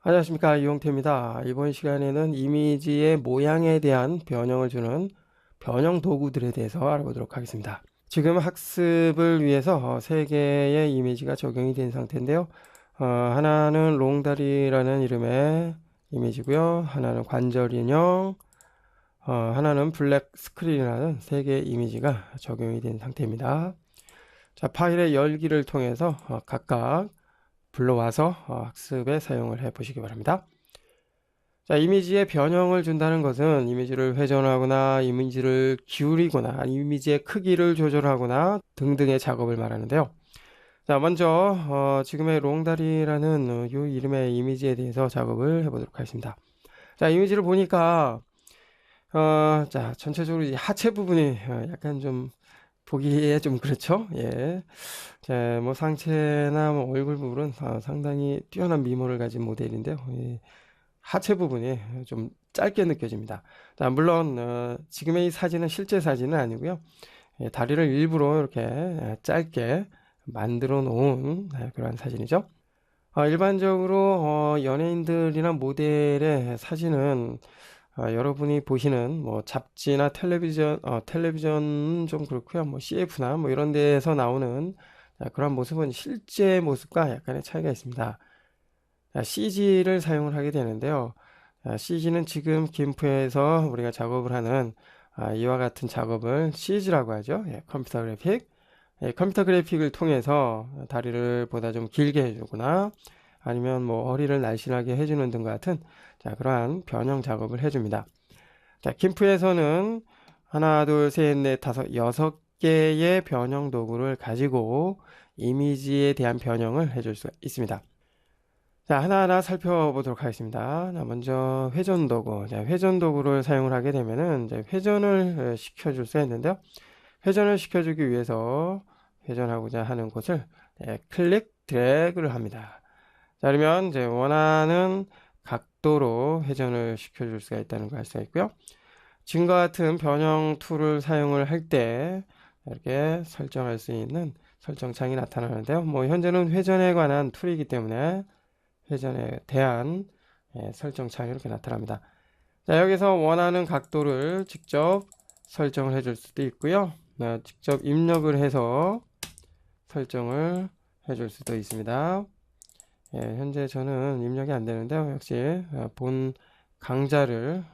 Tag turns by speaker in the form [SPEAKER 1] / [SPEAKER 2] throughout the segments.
[SPEAKER 1] 안녕하십니까, 이용태입니다. 이번 시간에는 이미지의 모양에 대한 변형을 주는 변형 도구들에 대해서 알아보도록 하겠습니다. 지금 학습을 위해서 세 개의 이미지가 적용이 된 상태인데요. 하나는 롱다리라는 이름의 이미지고요. 하나는 관절 인형, 하나는 블랙 스크린이라는 세 개의 이미지가 적용이 된 상태입니다. 자, 파일의 열기를 통해서 각각 불러와서 학습에 사용을 해 보시기 바랍니다. 자, 이미지의 변형을 준다는 것은 이미지를 회전하거나 이미지를 기울이거나 이미지의 크기를 조절하거나 등등의 작업을 말하는데요. 자, 먼저 지금의 롱다리라는 이 이름의 이미지에 대해서 작업을 해보도록 하겠습니다. 자, 이미지를 보니까 자, 전체적으로 이 하체 부분이 약간 좀 보기에 좀 그렇죠? 예. 자, 뭐 상체나 뭐 얼굴 부분은 상당히 뛰어난 미모를 가진 모델인데요. 이 하체 부분이 좀 짧게 느껴집니다. 자, 물론 지금의 이 사진은 실제 사진은 아니고요. 예, 다리를 일부러 이렇게 짧게 만들어 놓은 그런 사진이죠. 일반적으로 연예인들이나 모델의 사진은 여러분이 보시는 뭐 잡지나 텔레비전은 좀 그렇고요. 뭐 CF나 뭐 이런 데에서 나오는 그런 모습은 실제 모습과 약간의 차이가 있습니다. CG를 사용을 하게 되는데요. CG는 지금 김프에서 우리가 작업을 하는 이와 같은 작업을 CG라고 하죠. 예, 컴퓨터 그래픽. 예, 컴퓨터 그래픽을 통해서 다리를 보다 좀 길게 해주거나 아니면 뭐 허리를 날씬하게 해주는 등 같은 그러한 변형 작업을 해줍니다. 자, 김프에서는 하나, 둘, 셋, 넷, 다섯, 여섯 개의 변형 도구를 가지고 이미지에 대한 변형을 해줄 수 있습니다. 자, 하나하나 살펴보도록 하겠습니다. 자, 먼저 회전 도구. 자, 회전 도구를 사용을 하게 되면은 이제 회전을 시켜줄 수 있는데요. 회전을 시켜주기 위해서 회전하고자 하는 곳을 클릭 드래그를 합니다. 자, 그러면 이제 원하는 각도로 회전을 시켜줄 수가 있다는 걸 알 수가 있고요. 지금과 같은 변형 툴을 사용을 할 때 이렇게 설정할 수 있는 설정창이 나타나는데요. 뭐 현재는 회전에 관한 툴이기 때문에 회전에 대한 설정창이 이렇게 나타납니다. 자, 여기서 원하는 각도를 직접 설정을 해줄 수도 있고요. 직접 입력을 해서 설정을 해줄 수도 있습니다. 예, 현재 저는 입력이 안 되는데요. 역시 본 강좌를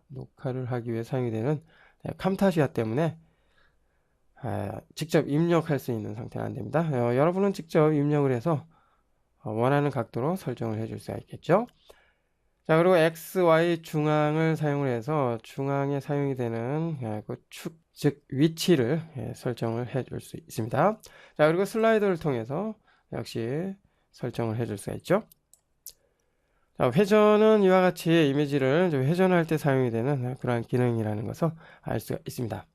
[SPEAKER 1] 녹화를 하기 위해 사용이 되는 camtasia 때문에 직접 입력할 수 있는 상태는 안 됩니다. 여러분은 직접 입력을 해서 원하는 각도로 설정을 해줄 수가 있겠죠. 자, 그리고 X, Y 중앙을 사용을 해서 중앙에 사용이 되는 그 축, 즉 위치를 설정을 해줄 수 있습니다. 자, 그리고 슬라이더를 통해서 역시 설정을 해줄 수가 있죠. 자, 회전은 이와 같이 이미지를 회전할 때 사용이 되는 그러한 기능이라는 것을 알 수가 있습니다.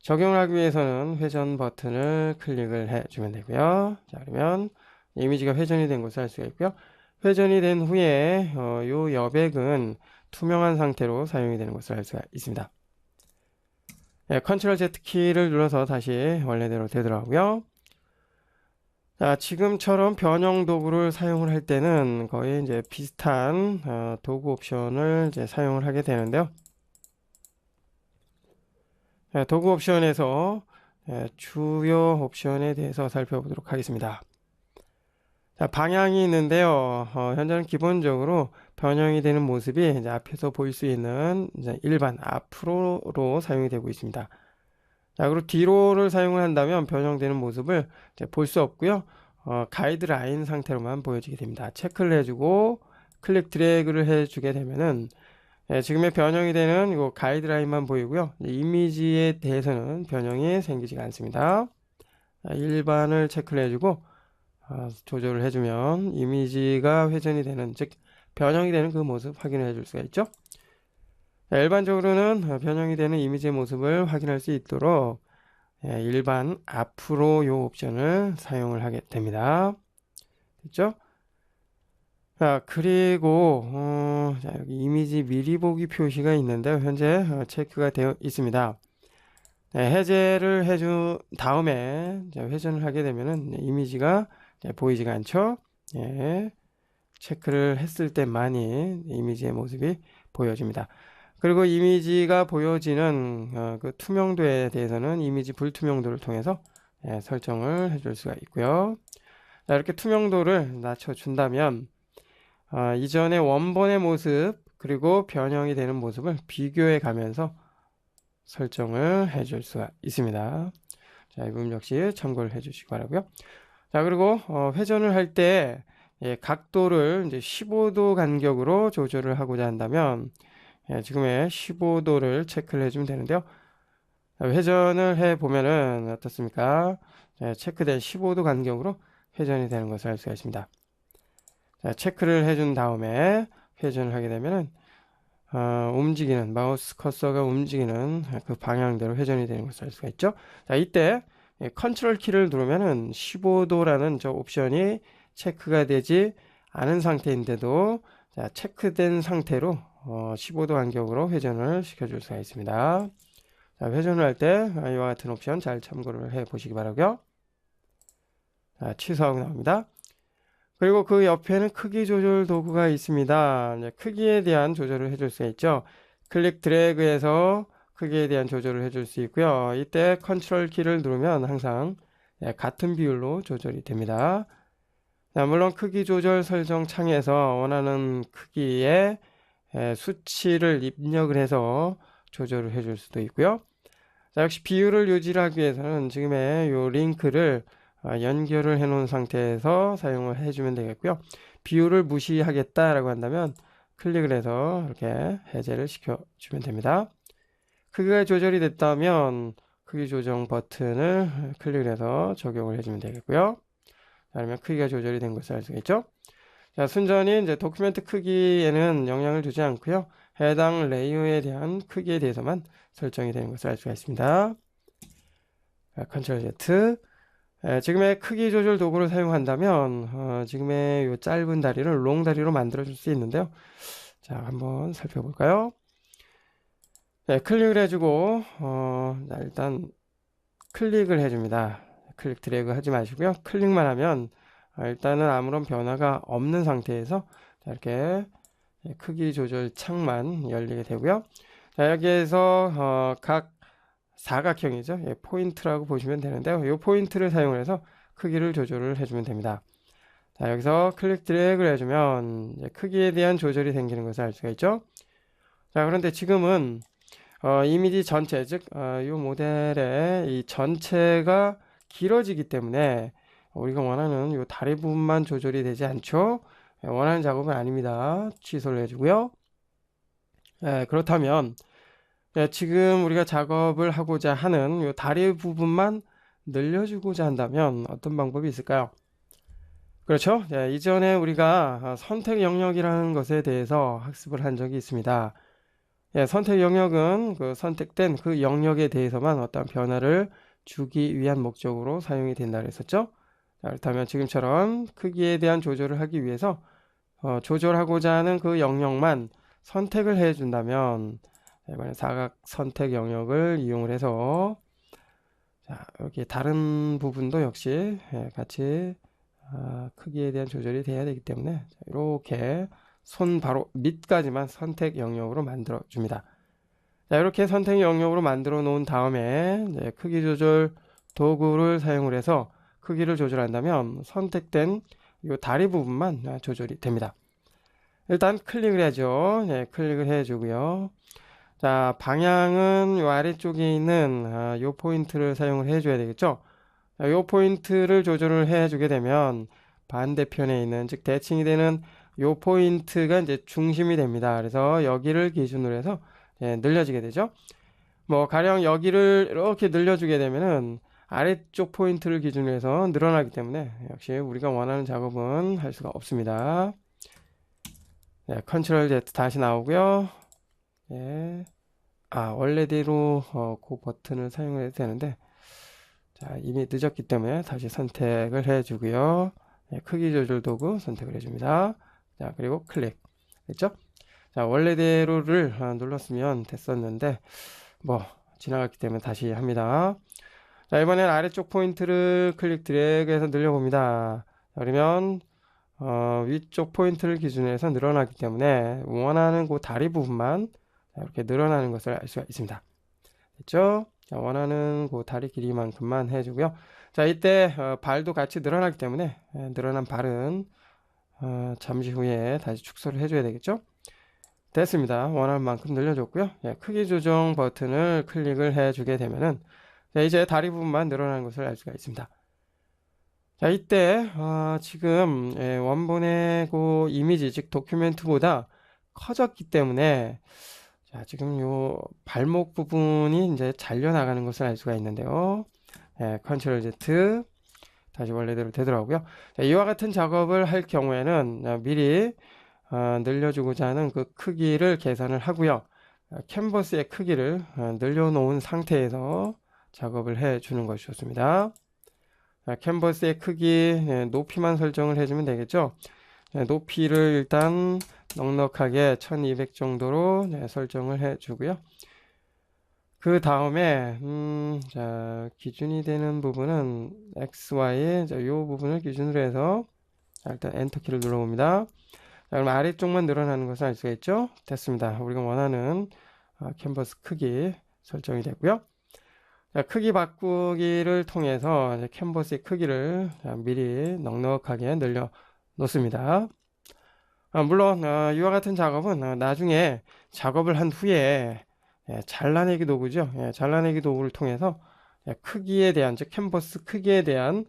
[SPEAKER 1] 적용을 하기 위해서는 회전 버튼을 클릭을 해주면 되고요. 자, 그러면 이미지가 회전이 된 것을 알 수가 있고요. 회전이 된 후에 이 여백은 투명한 상태로 사용이 되는 것을 알 수가 있습니다. 네, 컨트롤 Z 키를 눌러서 다시 원래대로 되더라고요. 자, 지금처럼 변형 도구를 사용을 할 때는 거의 이제 비슷한 도구 옵션을 이제 사용을 하게 되는데요. 도구 옵션에서 주요 옵션에 대해서 살펴보도록 하겠습니다. 자, 방향이 있는데요. 현재는 기본적으로 변형이 되는 모습이 이제 앞에서 보일 수 있는 이제 일반 앞으로로 사용이 되고 있습니다. 자, 그리고 뒤로를 사용을 한다면 변형되는 모습을 볼 수 없고요. 가이드라인 상태로만 보여지게 됩니다. 체크를 해주고 클릭 드래그를 해주게 되면은 지금의 변형이 되는 이 가이드라인만 보이고요. 이미지에 대해서는 변형이 생기지가 않습니다. 일반을 체크를 해주고 조절을 해주면 이미지가 회전이 되는, 즉 변형이 되는 그 모습 확인을 해줄 수가 있죠. 일반적으로는 변형이 되는 이미지의 모습을 확인할 수 있도록 일반 앞으로 요 옵션을 사용을 하게 됩니다. 됐죠? 자, 그리고 자, 여기 이미지 미리 보기 표시가 있는데요. 현재 체크가 되어 있습니다. 해제를 해준 다음에 회전을 하게 되면은 이미지가 보이지가 않죠. 예, 체크를 했을 때만이 이미지의 모습이 보여집니다. 그리고 이미지가 보여지는 그 투명도에 대해서는 이미지 불투명도를 통해서 설정을 해줄 수가 있고요. 자, 이렇게 투명도를 낮춰준다면 이전의 원본의 모습 그리고 변형이 되는 모습을 비교해 가면서 설정을 해줄 수가 있습니다. 자, 이 부분 역시 참고를 해주시기 바라고요. 자, 그리고 회전을 할 때 각도를 이제 15도 간격으로 조절을 하고자 한다면 지금의 15도를 체크를 해주면 되는데요. 자, 회전을 해 보면은 어떻습니까? 체크된 15도 간격으로 회전이 되는 것을 알 수가 있습니다. 자, 체크를 해준 다음에 회전을 하게 되면은 움직이는 마우스 커서가 움직이는 그 방향대로 회전이 되는 것을 알 수가 있죠. 자, 이때 컨트롤 키를 누르면은 15도라는 저 옵션이 체크가 되지 않은 상태인데도 자, 체크된 상태로 15도 간격으로 회전을 시켜줄 수가 있습니다. 자, 회전을 할 때 이와 같은 옵션 잘 참고를 해 보시기 바라고요. 자, 취소하고 나옵니다. 그리고 그 옆에는 크기 조절 도구가 있습니다. 크기에 대한 조절을 해줄 수가 있죠. 클릭 드래그해서 크기에 대한 조절을 해줄 수 있고요. 이때 컨트롤 키를 누르면 항상 같은 비율로 조절이 됩니다. 자, 물론 크기 조절 설정 창에서 원하는 크기의 수치를 입력을 해서 조절을 해줄 수도 있고요. 자, 역시 비율을 유지하기 위해서는 지금의 이 링크를 연결을 해 놓은 상태에서 사용을 해주면 되겠고요. 비율을 무시하겠다라고 한다면 클릭을 해서 이렇게 해제를 시켜주면 됩니다. 크기가 조절이 됐다면 크기 조정 버튼을 클릭을 해서 적용을 해주면 되겠고요. 자, 그러면 크기가 조절이 된 것을 알 수가 있죠. 자, 순전히 이제 도큐멘트 크기에는 영향을 주지 않고요. 해당 레이어에 대한 크기에 대해서만 설정이 되는 것을 알 수가 있습니다. 컨트롤 Z. 지금의 크기 조절 도구를 사용한다면 지금의 이 짧은 다리를 롱 다리로 만들어 줄 수 있는데요. 자, 한번 살펴볼까요? 네, 클릭을 해주고 자, 일단 클릭을 해줍니다. 클릭 드래그 하지 마시고요. 클릭만 하면 일단은 아무런 변화가 없는 상태에서 자, 이렇게 크기 조절 창만 열리게 되고요. 자, 여기에서 각 사각형이죠. 포인트라고 보시면 되는데요. 이 포인트를 사용해서 크기를 조절을 해주면 됩니다. 자, 여기서 클릭 드래그를 해주면 크기에 대한 조절이 생기는 것을 알 수가 있죠. 자, 그런데 지금은 이미지 전체, 즉, 이 모델의 이 전체가 길어지기 때문에 우리가 원하는 이 다리 부분만 조절이 되지 않죠. 원하는 작업은 아닙니다. 취소를 해주고요. 그렇다면 지금 우리가 작업을 하고자 하는 이 다리 부분만 늘려주고자 한다면 어떤 방법이 있을까요? 그렇죠. 이전에 우리가 선택 영역이라는 것에 대해서 학습을 한 적이 있습니다. 선택 영역은 그 선택된 그 영역에 대해서만 어떤 변화를 주기 위한 목적으로 사용이 된다 그랬었죠. 자, 그렇다면 지금처럼 크기에 대한 조절을 하기 위해서 조절하고자 하는 그 영역만 선택을 해 준다면 이번에 사각 선택 영역을 이용을 해서 자, 여기 다른 부분도 역시 같이 크기에 대한 조절이 돼야 되기 때문에 이렇게 손 바로 밑까지만 선택 영역으로 만들어 줍니다. 자, 이렇게 선택 영역으로 만들어 놓은 다음에 크기 조절 도구를 사용을 해서 크기를 조절한다면 선택된 이 다리 부분만 조절이 됩니다. 일단 클릭을 해야죠. 클릭을 해주고요. 자, 방향은 이 아래쪽에 있는 이 포인트를 사용을 해줘야 되겠죠. 이 포인트를 조절을 해주게 되면 반대편에 있는, 즉 대칭이 되는 이 포인트가 이제 중심이 됩니다. 그래서 여기를 기준으로 해서 늘려지게 되죠. 뭐 가령 여기를 이렇게 늘려주게 되면은 아래쪽 포인트를 기준으로 해서 늘어나기 때문에 역시 우리가 원하는 작업은 할 수가 없습니다. 컨트롤 Z 다시 나오고요. 원래대로 그 버튼을 사용을 해도 되는데 자, 이미 늦었기 때문에 다시 선택을 해주고요. 크기 조절 도구 선택을 해줍니다. 자, 그리고 클릭 됐죠? 자, 원래대로를 눌렀으면 됐었는데 뭐 지나갔기 때문에 다시 합니다. 자, 이번엔 아래쪽 포인트를 클릭 드래그해서 늘려봅니다. 자, 그러면 위쪽 포인트를 기준으로 해서 늘어나기 때문에 원하는 그 다리 부분만 이렇게 늘어나는 것을 알 수가 있습니다. 됐죠? 자, 원하는 그 다리 길이만큼만 해주고요. 자, 이때 발도 같이 늘어나기 때문에 늘어난 발은 잠시 후에 다시 축소를 해줘야 되겠죠? 됐습니다. 원하는 만큼 늘려줬고요. 크기 조정 버튼을 클릭을 해주게 되면은 이제 다리 부분만 늘어나는 것을 알 수가 있습니다. 자, 이때 지금 원본의 그 이미지 즉 도큐멘트보다 커졌기 때문에 자, 지금 요 발목 부분이 이제 잘려 나가는 것을 알 수가 있는데요. 컨트롤 Z 다시 원래대로 되더라고요. 자, 이와 같은 작업을 할 경우에는 미리 늘려주고자 하는 그 크기를 계산을 하고요. 캔버스의 크기를 늘려놓은 상태에서 작업을 해 주는 것이 좋습니다. 캔버스의 크기 높이만 설정을 해주면 되겠죠. 높이를 일단 넉넉하게 1200 정도로 설정을 해 주고요. 그 다음에 자, 기준이 되는 부분은 XY 이 부분을 기준으로 해서 일단 엔터키를 눌러봅니다. 자, 그럼 아래쪽만 늘어나는 것을 알 수가 있죠. 됐습니다. 우리가 원하는 캔버스 크기 설정이 됐고요. 자, 크기 바꾸기를 통해서 캔버스의 크기를 미리 넉넉하게 늘려 놓습니다. 물론 이와 같은 작업은 나중에 작업을 한 후에 잘라내기 도구죠. 잘라내기 도구를 통해서 크기에 대한 즉 캔버스 크기에 대한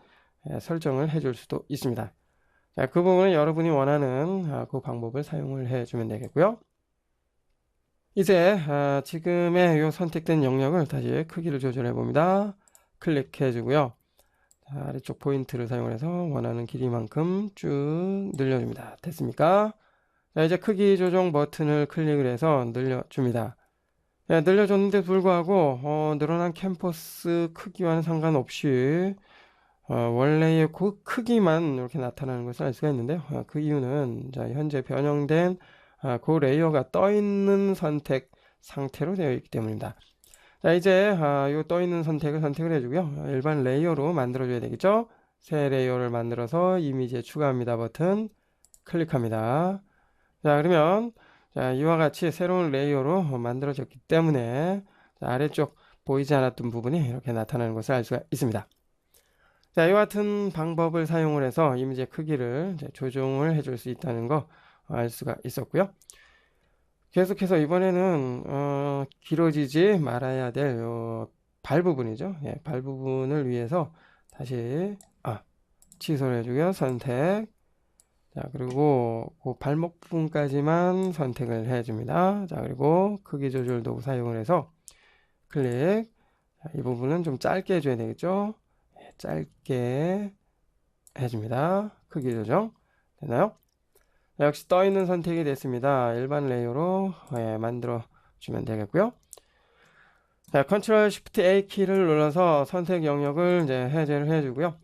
[SPEAKER 1] 설정을 해줄 수도 있습니다. 자, 그 부분은 여러분이 원하는 그 방법을 사용을 해주면 되겠고요. 이제 지금의 이 선택된 영역을 다시 크기를 조절해 봅니다. 클릭해 주고요. 아래쪽 포인트를 사용해서 원하는 길이만큼 쭉 늘려줍니다. 됐습니까? 자, 이제 크기 조정 버튼을 클릭을 해서 늘려줍니다. 늘려줬는데 불구하고 늘어난 캔버스 크기와는 상관없이 원래의 그 크기만 이렇게 나타나는 것을 알 수가 있는데요. 그 이유는 자, 현재 변형된 그 레이어가 떠 있는 선택 상태로 되어 있기 때문입니다. 자, 이제 이 떠 있는 선택을 해주고요. 일반 레이어로 만들어 줘야 되겠죠. 새 레이어를 만들어서 이미지에 추가합니다 버튼 클릭합니다. 자, 그러면 자, 이와 같이 새로운 레이어로 만들어졌기 때문에 자, 아래쪽 보이지 않았던 부분이 이렇게 나타나는 것을 알 수가 있습니다. 자, 이와 같은 방법을 사용을 해서 이미지의 크기를 조정을 해줄 수 있다는 거 알 수가 있었고요. 계속해서 이번에는 길어지지 말아야 될 발 부분이죠. 발 부분을 위해서 다시 취소를 해주고요. 선택. 자, 그리고 그 발목 부분까지만 선택을 해줍니다. 자, 그리고 크기 조절 도구 사용을 해서 클릭. 자, 이 부분은 좀 짧게 해줘야 되겠죠. 짧게 해줍니다. 크기 조정 되나요? 자, 역시 떠 있는 선택이 됐습니다. 일반 레이어로 만들어 주면 되겠고요. 자, 컨트롤 쉬프트 A 키를 눌러서 선택 영역을 이제 해제를 해주고요.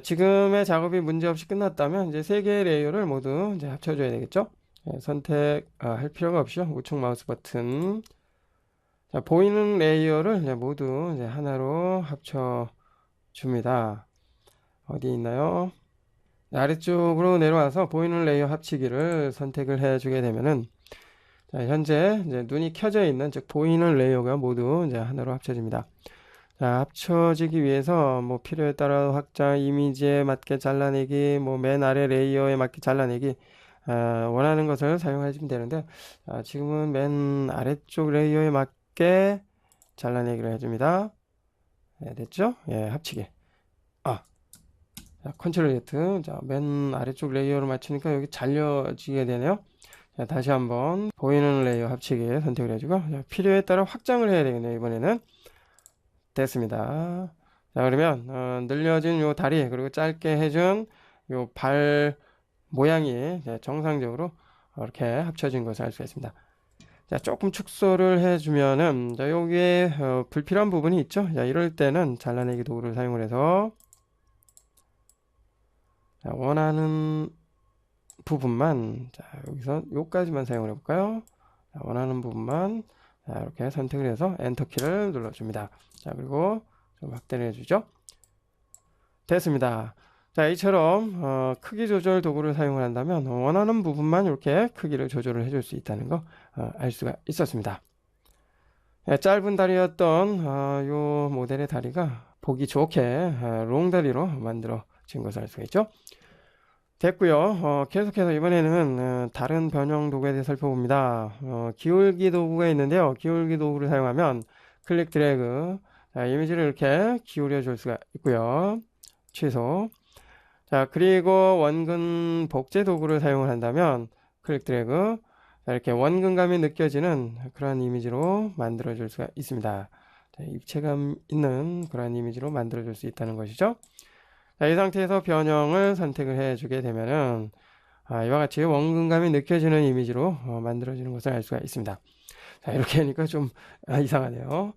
[SPEAKER 1] 지금의 작업이 문제없이 끝났다면 이제 세 개의 레이어를 모두 이제 합쳐줘야 되겠죠. 선택할 필요가 없이요. 우측 마우스 버튼. 자, 보이는 레이어를 이제 모두 이제 하나로 합쳐 줍니다. 어디 있나요? 아래쪽으로 내려와서 보이는 레이어 합치기를 선택을 해주게 되면은 자, 현재 이제 눈이 켜져 있는 즉 보이는 레이어가 모두 이제 하나로 합쳐집니다. 자, 합쳐지기 위해서 뭐 필요에 따라 확장, 이미지에 맞게 잘라내기, 뭐 맨 아래 레이어에 맞게 잘라내기 원하는 것을 사용하시면 되는데 지금은 맨 아래쪽 레이어에 맞게 잘라내기를 해줍니다. 됐죠? 합치기. 자, 컨트롤 Z. 자, 맨 아래쪽 레이어를 맞추니까 여기 잘려지게 되네요. 자, 다시 한번 보이는 레이어 합치기 선택을 해주고 자, 필요에 따라 확장을 해야 되겠네요. 이번에는 됐습니다. 자, 그러면 늘려진 요 다리 그리고 짧게 해준 요 발 모양이 정상적으로 이렇게 합쳐진 것을 알 수가 있습니다. 자, 조금 축소를 해주면은 자, 여기에 불필요한 부분이 있죠. 자, 이럴 때는 잘라내기 도구를 사용을 해서 자, 원하는 부분만 자, 여기서 요까지만 사용을 해볼까요? 자, 원하는 부분만 자, 이렇게 선택을 해서 엔터키를 눌러줍니다. 자, 그리고 좀 확대를 해주죠. 됐습니다. 자, 이처럼 크기 조절 도구를 사용을 한다면 원하는 부분만 이렇게 크기를 조절을 해줄 수 있다는 거 알 수가 있었습니다. 짧은 다리였던 요 모델의 다리가 보기 좋게 롱 다리로 만들어진 것을 알 수가 있죠. 됐고요. 계속해서 이번에는 다른 변형 도구에 대해 살펴봅니다. 기울기 도구가 있는데요. 기울기 도구를 사용하면 클릭 드래그, 자, 이미지를 이렇게 기울여 줄 수가 있고요. 취소. 자, 그리고 원근 복제 도구를 사용을 한다면 클릭 드래그, 자, 이렇게 원근감이 느껴지는 그런 이미지로 만들어 줄 수가 있습니다. 자, 입체감 있는 그런 이미지로 만들어 줄 수 있다는 것이죠. 자, 이 상태에서 변형을 선택을 해주게 되면은 이와 같이 원근감이 느껴지는 이미지로 만들어지는 것을 알 수가 있습니다. 자, 이렇게 하니까 좀 이상하네요.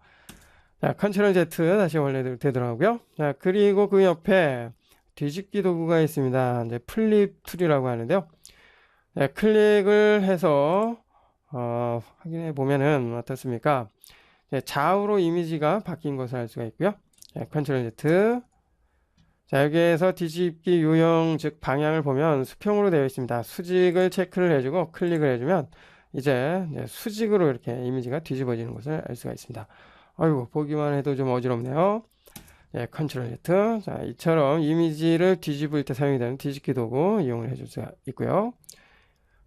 [SPEAKER 1] 자, 컨트롤 Z 다시 원래대로 되더라고요. 자, 그리고 그 옆에 뒤집기 도구가 있습니다. 이제 플립 툴이라고 하는데요. 자, 클릭을 해서 확인해 보면은 어떻습니까? 좌우로 이미지가 바뀐 것을 알 수가 있고요. 컨트롤 Z. 자, 여기에서 뒤집기 유형, 즉 방향을 보면 수평으로 되어 있습니다. 수직을 체크를 해주고 클릭을 해주면 이제 수직으로 이렇게 이미지가 뒤집어지는 것을 알 수가 있습니다. 아이고, 보기만 해도 좀 어지럽네요. 컨트롤 Z. 자, 이처럼 이미지를 뒤집을 때 사용이 되는 뒤집기 도구 이용을 해줄 수가 있고요.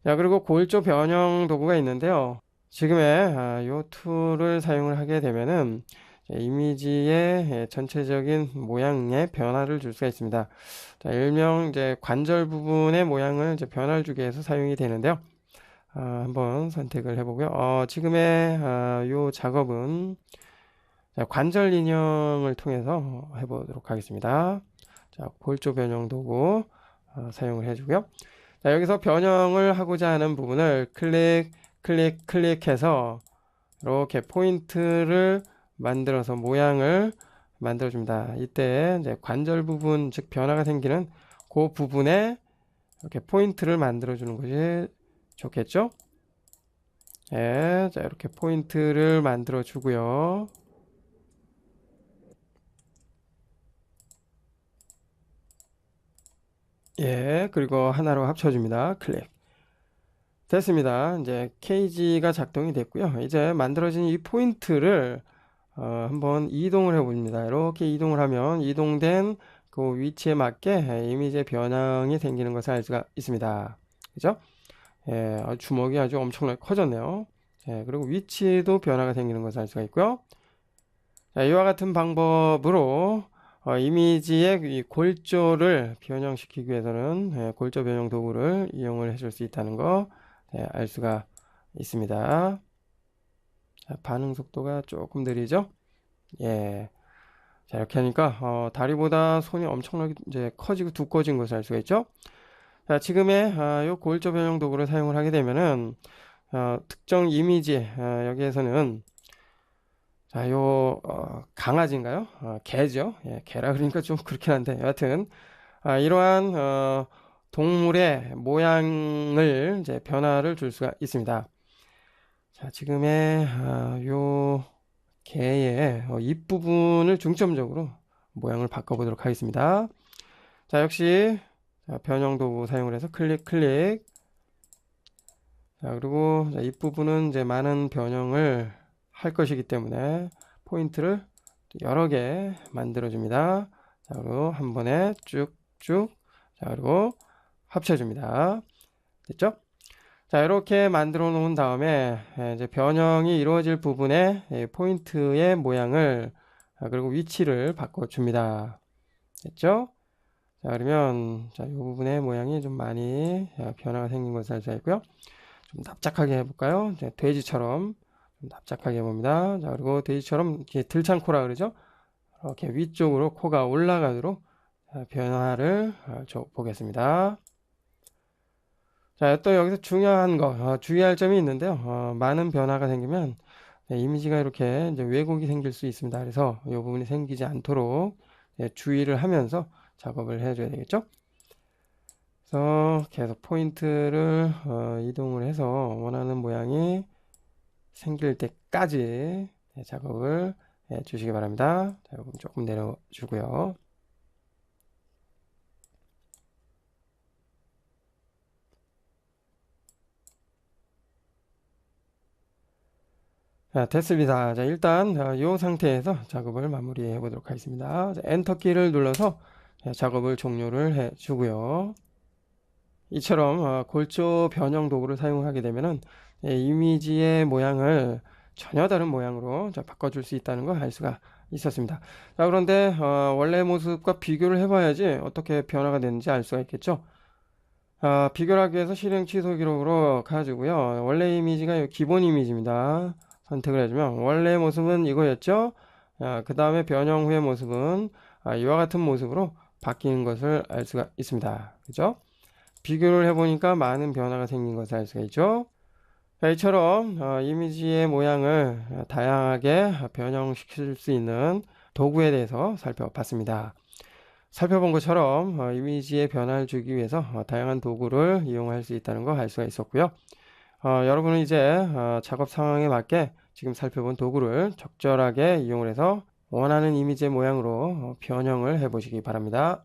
[SPEAKER 1] 자, 그리고 골조 변형 도구가 있는데요. 지금의 이 툴을 사용을 하게 되면은 이미지의 전체적인 모양에 변화를 줄 수가 있습니다. 자, 일명 이제 관절 부분의 모양을 이제 변화를 주기 위해서 사용이 되는데요. 한번 선택을 해보고요. 지금의 이 작업은 관절 인형을 통해서 해보도록 하겠습니다. 자, 골조 변형 도구 사용을 해주고요. 자, 여기서 변형을 하고자 하는 부분을 클릭해서 이렇게 포인트를 만들어서 모양을 만들어줍니다. 이때 이제 관절 부분, 즉 변화가 생기는 그 부분에 이렇게 포인트를 만들어주는 것이 좋겠죠? 자, 이렇게 포인트를 만들어주고요. 그리고 하나로 합쳐줍니다. 클릭. 됐습니다. 이제 케이지가 작동이 됐고요. 이제 만들어진 이 포인트를 한번 이동을 해봅니다. 이렇게 이동을 하면 이동된 그 위치에 맞게 이미지의 변형이 생기는 것을 알 수가 있습니다. 그죠? 주먹이 아주 엄청나게 커졌네요. 그리고 위치도 변화가 생기는 것을 알 수가 있고요. 자, 이와 같은 방법으로 이미지의 이 골조를 변형시키기 위해서는 골조 변형 도구를 이용을 해줄 수 있다는 거 알 수가 있습니다. 자, 반응 속도가 조금 느리죠? 자, 이렇게 하니까 다리보다 손이 엄청나게 이제 커지고 두꺼워진 것을 알 수가 있죠. 자, 지금의 이 골조 변형 도구를 사용을 하게 되면은 특정 이미지 여기에서는 자, 강아지인가요? 개죠. 개라 그러니까 좀 그렇긴 한데 여하튼 이러한 동물의 모양을 이제 변화를 줄 수가 있습니다. 자, 지금의 요 개의 입부분을 중점적으로 모양을 바꿔보도록 하겠습니다. 자, 역시 변형 도구 사용을 해서 클릭. 자, 그리고 입부분은 이제 많은 변형을 할 것이기 때문에 포인트를 여러 개 만들어 줍니다. 자, 그리고 한 번에 쭉쭉. 자, 그리고 합쳐줍니다. 됐죠? 자, 이렇게 만들어 놓은 다음에 이제 변형이 이루어질 부분에 포인트의 모양을 그리고 위치를 바꿔줍니다. 됐죠? 자, 그러면 이 부분의 모양이 좀 많이 변화가 생긴 것을 알 수 있고요. 좀 납작하게 해볼까요? 돼지처럼 좀 납작하게 해봅니다. 자, 그리고 돼지처럼 이렇게 들창코라 그러죠? 이렇게 위쪽으로 코가 올라가도록 변화를 보겠습니다. 자, 또 여기서 중요한 거 주의할 점이 있는데요. 많은 변화가 생기면 이미지가 이렇게 이제 왜곡이 생길 수 있습니다. 그래서 이 부분이 생기지 않도록 주의를 하면서 작업을 해줘야 되겠죠. 그래서 계속 포인트를 이동을 해서 원하는 모양이 생길 때까지 작업을 해 주시기 바랍니다. 자, 조금 내려주고요. 자, 됐습니다. 자, 일단 이 상태에서 작업을 마무리해 보도록 하겠습니다. 자, 엔터 키를 눌러서 작업을 종료를 해 주고요. 이처럼 골조 변형 도구를 사용하게 되면은 이미지의 모양을 전혀 다른 모양으로 바꿔줄 수 있다는 걸 알 수가 있었습니다. 자, 그런데 원래 모습과 비교를 해봐야지 어떻게 변화가 되는지 알 수가 있겠죠. 비교를 하기 위해서 실행 취소 기록으로 가지고요. 원래 이미지가 기본 이미지입니다. 선택을 해주면 원래 모습은 이거였죠. 그 다음에 변형 후의 모습은 이와 같은 모습으로 바뀌는 것을 알 수가 있습니다. 그죠? 비교를 해보니까 많은 변화가 생긴 것을 알 수가 있죠. 자, 이처럼 이미지의 모양을 다양하게 변형시킬 수 있는 도구에 대해서 살펴봤습니다. 살펴본 것처럼 이미지의 변화를 주기 위해서 다양한 도구를 이용할 수 있다는 거 알 수가 있었고요. 여러분은 이제 작업 상황에 맞게 지금 살펴본 도구를 적절하게 이용을 해서 원하는 이미지의 모양으로 변형을 해 보시기 바랍니다.